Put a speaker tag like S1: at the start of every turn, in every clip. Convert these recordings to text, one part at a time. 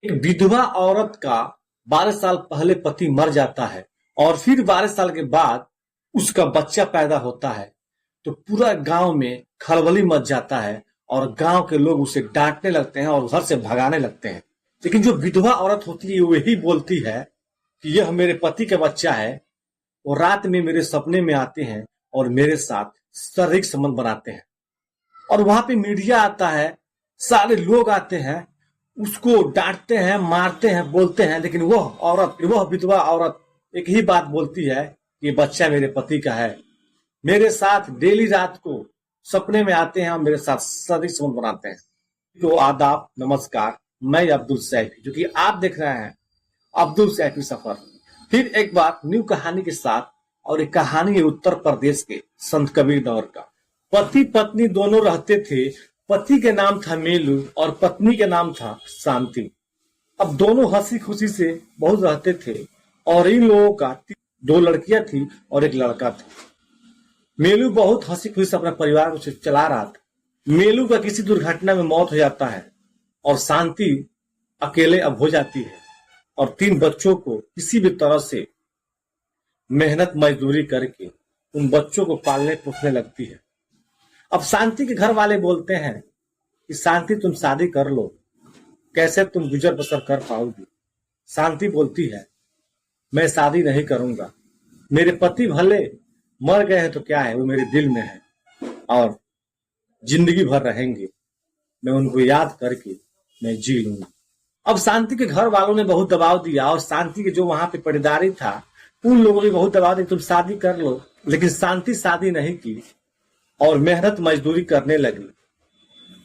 S1: एक विधवा औरत का 12 साल पहले पति मर जाता है और फिर 12 साल के बाद उसका बच्चा पैदा होता है तो पूरा गांव में खलबली मच जाता है और गांव के लोग उसे डांटने लगते हैं और घर से भगाने लगते हैं। लेकिन जो विधवा औरत होती है वही बोलती है कि यह मेरे पति का बच्चा है। वो रात में मेरे सपने में आते हैं और मेरे साथ शारीरिक संबंध बनाते हैं और वहां पे मीडिया आता है, सारे लोग आते हैं, उसको डांटते हैं, मारते हैं, बोलते हैं। लेकिन वह विधवा औरत एक ही बात बोलती है कि बच्चा मेरे पति का है। मेरे साथ डेली रात को सपने में आते हैं और मेरे साथ शारीरिक संबंध बनाते हैं। तो आदाब, नमस्कार, मैं अब्दुल सैफी, जो कि आप देख रहे हैं अब्दुल सैफी सफर। फिर एक बार न्यू कहानी के साथ, और एक कहानी है उत्तर प्रदेश के संत कबीर दौर का। पति पत्नी दोनों रहते थे। पति के नाम था मेलू और पत्नी के नाम था शांति। अब दोनों हंसी खुशी से बहुत रहते थे और इन लोगों का 2 लड़कियां थी और 1 लड़का था। मेलू बहुत हंसी खुशी से अपना परिवार को चला रहा था। मेलू का किसी दुर्घटना में मौत हो जाता है और शांति अकेले अब हो जाती है और 3 बच्चों को किसी भी तरह से मेहनत मजदूरी करके उन बच्चों को पालने पोसने लगती है। अब शांति के घर वाले बोलते हैं कि शांति तुम शादी कर लो, कैसे तुम गुजर बसर कर पाओगी। शांति बोलती है मैं शादी नहीं करूंगा, मेरे पति भले मर गए हैं तो क्या है, वो मेरे दिल में है और जिंदगी भर रहेंगे, मैं उनको याद करके मैं जी लूंगा। अब शांति के घर वालों ने बहुत दबाव दिया और शांति के जो वहां पे पटीदारी था उन लोगों ने बहुत दबाव दिया तुम शादी कर लो। लेकिन शांति शादी नहीं की और मेहनत मजदूरी करने लगी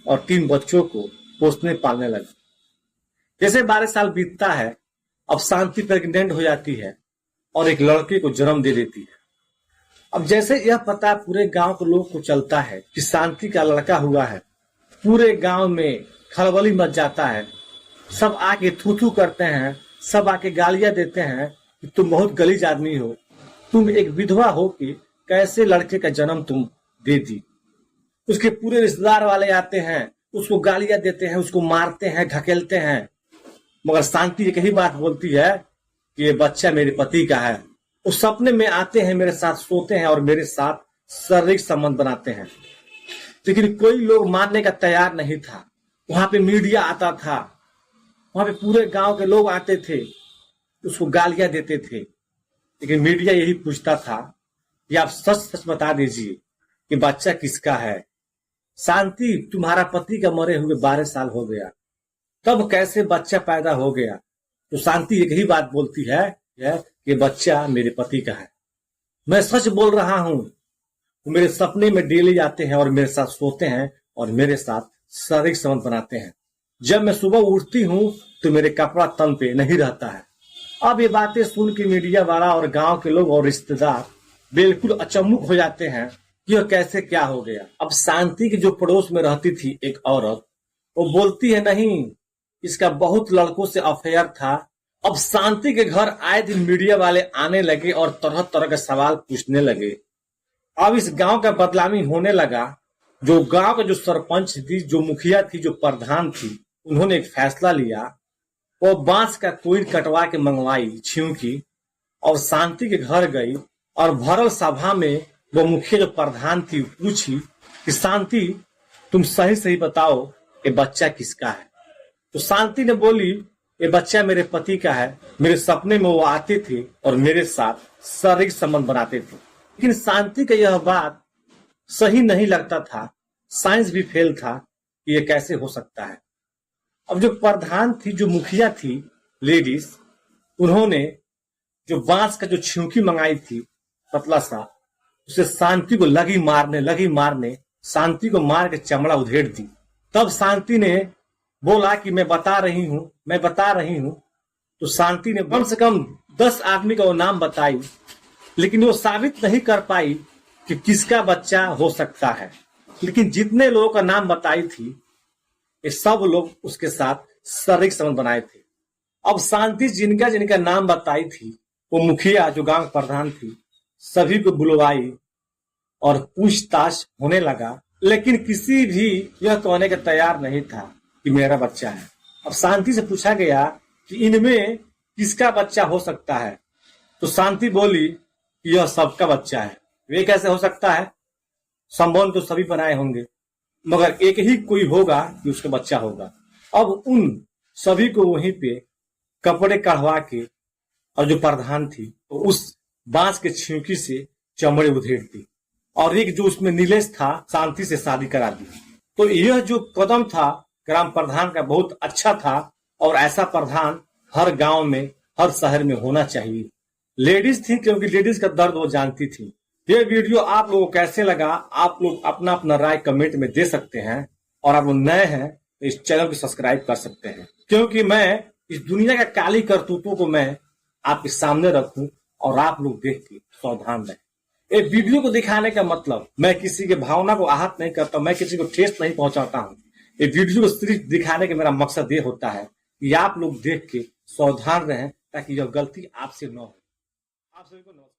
S1: और 3 बच्चों को पोसने पालने लगी। जैसे 12 साल बीतता है, अब शांति प्रेग्नेंट हो जाती है और एक लड़के को जन्म दे देती है। अब जैसे यह पता पूरे गांव के लोग को चलता है कि शांति का लड़का हुआ है, पूरे गांव में खलबली मच जाता है। सब आके थू थू करते हैं, सब आके गालियां देते हैं कि तुम बहुत गलीज आदमी हो, तुम एक विधवा हो कि कैसे लड़के का जन्म तुम दे दी। उसके पूरे रिश्तेदार वाले आते हैं, उसको गालियां देते हैं, उसको मारते हैं, ढकेलते हैं। मगर शांति एक ही बात बोलती है कि ये बच्चा मेरे पति का है। उस सपने में आते हैं, मेरे साथ सोते हैं और मेरे साथ शारीरिक संबंध बनाते हैं। लेकिन कोई लोग मानने का तैयार नहीं था। वहां पे मीडिया आता था, वहां पे पूरे गांव के लोग आते थे, उसको गालियां देते थे। लेकिन मीडिया यही पूछता था कि आप सच सच बता दीजिए कि बच्चा किसका है। शांति, तुम्हारा पति का मरे हुए 12 साल हो गया, तब कैसे बच्चा पैदा हो गया। तो शांति एक ही बात बोलती है कि बच्चा मेरे पति का है। मैं सच बोल रहा हूं। वो मेरे सपने में डेली आते हैं और मेरे साथ सोते हैं और मेरे साथ शारीरिक संबंध बनाते हैं। जब मैं सुबह उठती हूं तो मेरे कपड़ा तन पे नहीं रहता है। अब ये बातें सुन के मीडिया वाला और गांव के लोग और रिश्तेदार बिल्कुल अचंभुक हो जाते हैं कि यह कैसे क्या हो गया। अब शांति की जो पड़ोस में रहती थी एक औरत, वो बोलती है नहीं, इसका बहुत लड़कों से अफेयर था। अब शांति के घर आए दिन मीडिया वाले आने लगे और तरह तरह के सवाल पूछने लगे। अब इस गांव का बदनामी होने लगा। जो गांव का जो सरपंच थी, जो मुखिया थी, जो प्रधान थी, उन्होंने एक फैसला लिया। वो बांस का कोई कटवा के मंगवाई छिउकी और शांति के घर गई और भरल सभा में वो मुखिया जो प्रधान थी पूछी कि शांति, तुम सही सही बताओ ये बच्चा किसका है। तो शांति ने बोली ये बच्चा मेरे पति का है। मेरे सपने में वो आते थे और मेरे साथ शारीरिक संबंध बनाते थे। लेकिन शांति का यह बात सही नहीं लगता था। साइंस भी फेल था कि ये कैसे हो सकता है। अब जो प्रधान थी, जो मुखिया थी लेडीज, उन्होंने जो बांस का जो छिउकी मंगाई थी पतला सा, उसे शांति को लगी मारने, शांति को मार के चमड़ा उधेड़ दी। तब शांति ने बोला कि मैं बता रही हूं। तो शांति ने कम से कम 10 आदमी का वो नाम बताई, लेकिन वो साबित नहीं कर पाई कि किसका बच्चा हो सकता है। लेकिन जितने लोगों का नाम बताई थी, ये सब लोग उसके साथ शारीरिक संबंध बनाए थे। अब शांति जिनका नाम बताई थी, वो मुखिया जो गांव प्रधान थी, सभी को बुलवाई और पूछताछ होने लगा। लेकिन किसी भी यह कहने का तैयार नहीं था कि मेरा बच्चा है। अब शांति से पूछा गया कि इनमें किसका बच्चा हो सकता है, तो शांति बोली कि यह सबका बच्चा है। वे कैसे हो सकता है, संबंध तो सभी बनाए होंगे मगर एक ही कोई होगा कि उसका बच्चा होगा। अब उन सभी को वहीं पे कपड़े कढ़वा के और जो प्रधान थी तो उस बांस के छिंकी से चमड़े उधेड़ दी और एक जो उसमें नीलेश था शांति से शादी करा दी। तो यह जो कदम था ग्राम प्रधान का बहुत अच्छा था और ऐसा प्रधान हर गांव में हर शहर में होना चाहिए। लेडीज थी क्योंकि लेडीज का दर्द वो जानती थी। ये वीडियो आप लोगों को कैसे लगा, आप लोग अपना अपना राय कमेंट में दे सकते हैं और आप लोग नए हैं तो इस चैनल को सब्सक्राइब कर सकते हैं, क्योंकि मैं इस दुनिया का काली करतूतों को मैं आपके सामने रखूं और आप लोग देख के सावधान रहें। ये वीडियो को दिखाने का मतलब मैं किसी के भावना को आहत नहीं करता, मैं किसी को ठेस नहीं पहुंचाता हूं। ये वीडियो को सिर्फ दिखाने का मेरा मकसद ये होता है कि आप लोग देख के सावधान रहें ताकि यह गलती आपसे न हो। आप सभी को नमस्कार।